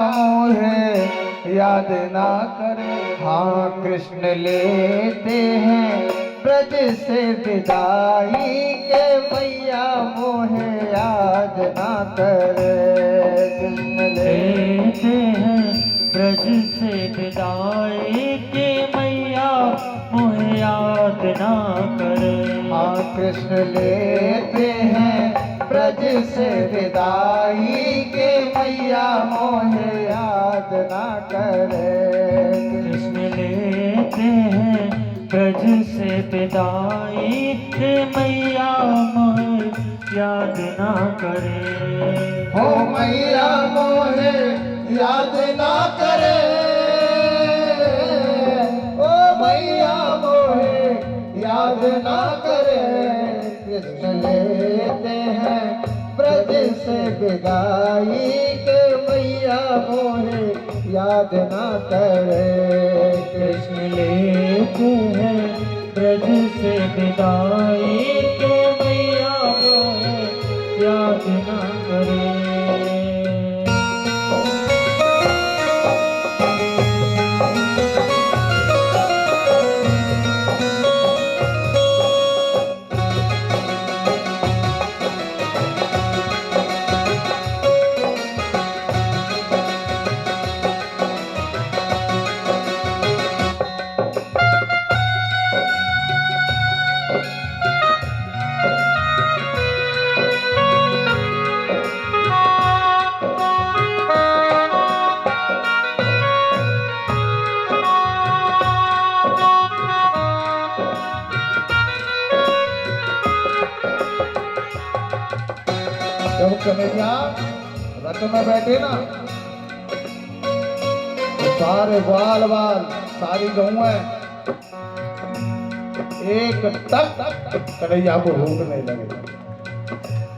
मोहे याद ना करे। हाँ कृष्ण लेते हैं ब्रज से विदाई के मैया मोहे याद ना करे। कृष्ण लेते हैं ब्रज से विदाई के मैया मोहे याद ना करे। हाँ कृष्ण लेते हैं ब्रज से विदाई के मैया मोहे याद ना करे। कृष्ण लेते हैं ब्रज से विदाई के मैया मोहे याद ना करे। हो मैया मोहे याद ना करे। ओ मैया मोहे याद ना करे। कृष्ण लेते हैं ब्रज से विदाई के मैया मोहे याद ना करे। कृष्ण लेते हैं ब्रज से विदाई के मैया मोहे याद ना करे। जब कन्हैया रथ में बैठे ना तो सारे बाल बाल सारी गौएं एक टक कन्हैया को रोकने लगे।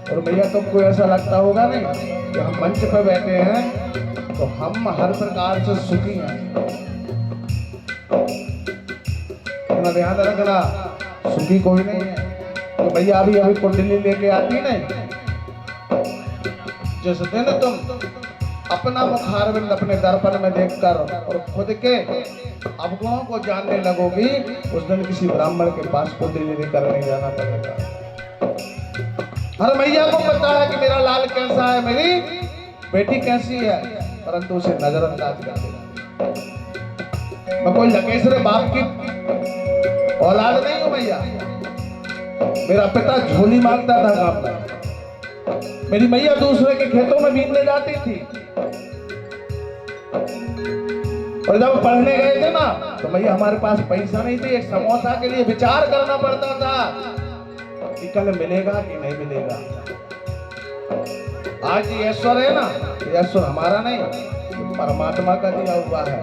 और भैया तुमको ऐसा लगता होगा नहीं कि हम मंच पर बैठे हैं तो हम हर प्रकार से सुखी हैं। इतना ध्यान रखना, सुखी कोई नहीं है। तो भैया अभी अभी कुंडली लेके आती नहीं, जिस दिन तुम अपना मुखारविंद अपने दर्पण में देखकर और खुद के अवगुणों को जानने लगोगी, उस दिन किसी ब्राह्मण के पास कुंडली लेकर नहीं जाना पड़ेगा। हर मैया को पता है कि मेरा लाल कैसा है, मेरी बेटी कैसी है, परंतु उसे नजरअंदाज कर देगा। मैं कोई लकेसरे बाप की औलाद नहीं हूं भैया। मेरा पिता झोली मांगता था गांव में, मेरी मैया दूसरे के खेतों में बीनने जाती थी। और जब पढ़ने गए थे ना तो भैया हमारे पास पैसा नहीं थे, एक समोसा के लिए विचार करना पड़ता था कि कल मिलेगा कि नहीं मिलेगा। आज ये ऐश्वर्य है ना, ये ऐश्वर्य हमारा नहीं, परमात्मा का दिया हुआ है,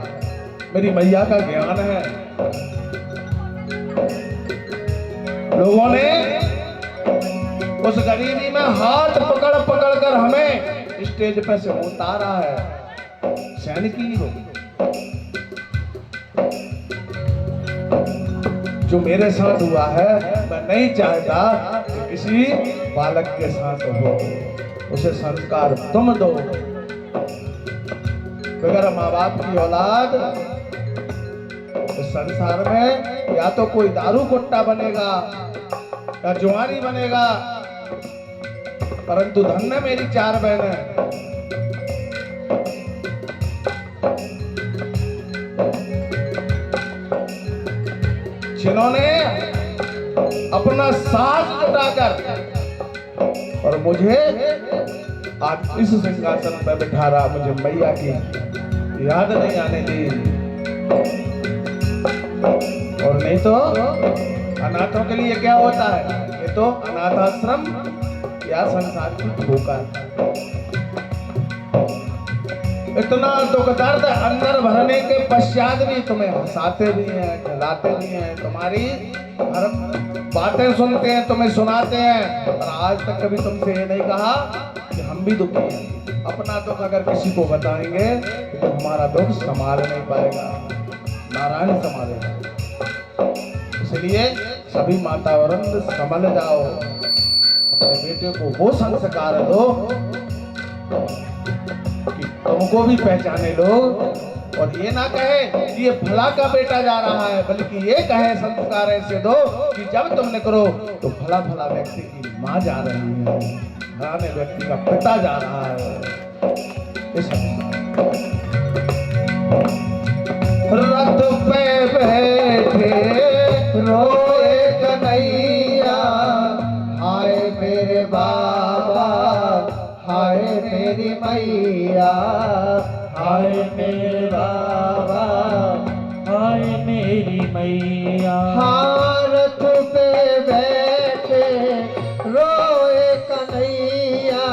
मेरी मैया का ज्ञान है। लोगों ने उस गरीबी में हाथ पकड़ पकड़ कर हमें स्टेज पे से उतारा है। सैनिकी हो जो मेरे साथ हुआ है, मैं नहीं चाहता कि किसी बालक के साथ हो। उसे संस्कार तुम दो। बगैर माँ बाप की औलाद इस संसार में या तो कोई दारू कुट्टा बनेगा या जुआरी बनेगा, परंतु धन्य मेरी चार बहनें जिन्होंने अपना साथ जुटाकर और मुझे आज इस सिंहासन पर बिठा रहा, मुझे मैया की याद नहीं आने दी। और नहीं तो अनाथों के लिए क्या होता है, ये तो अनाथ आश्रम या संसार की ठोकर। इतना दुख दर्द अंदर भरने के पश्चात भी तुम्हें हंसाते भी हैं, खिलाते भी हैं, तुम्हारी हर बातें सुनते हैं, तुम्हें सुनाते हैं। और आज तक कभी तुमसे ये नहीं कहा कि हम भी दुखी हैं। अपना दुख अगर किसी को बताएंगे तो हमारा दुख संभाल नहीं पाएगा, नारायण संभालेगा। इसलिए सभी माता वृंद समझ जाओ, अपने बेटे को वो संस्कार दो कि तुम हमको भी पहचाने लोग, और ये ना कहे कि ये भला का बेटा जा रहा है, बल्कि ये कहे संस्कार ऐसे दो कि जब तुम निकलो तो भला भला व्यक्ति की माँ जा रही है, फलाने व्यक्ति का पिता जा रहा है। इस रथ पे बैठे रोए कन्हैया, हाय मेरे बाबा, हाय मेरी मैया, हाय मेरे बाबा, हाय मेरी मैया। रथ पे बैठे रोए कन्हैया,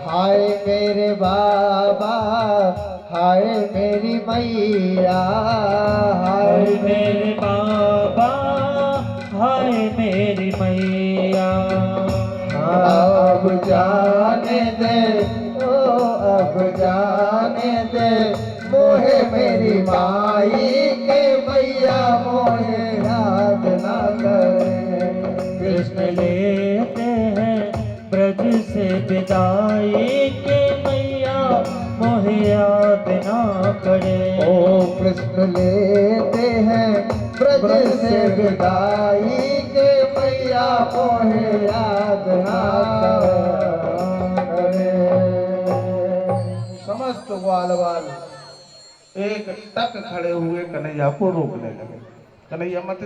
हाय मेरे बाबा, हाय मेरी मैया, हाय मेरे बाबा, हाय मेरी मैया। अब जाने दे, ओ अब जाने दे, मोहे मेरी माई के मैया, मोहे याद ना करे। कृष्ण लेते हैं ब्रज से विदाई के मैया, मोहे याद ना करे। ओ कृष्ण लेते हैं ब्रज से विदाई के मैया, मोहे याद ना करे। समस्त ग्वाल बाल एक टक खड़े हुए कन्हैया को रोकने लगे। कन्हैया मत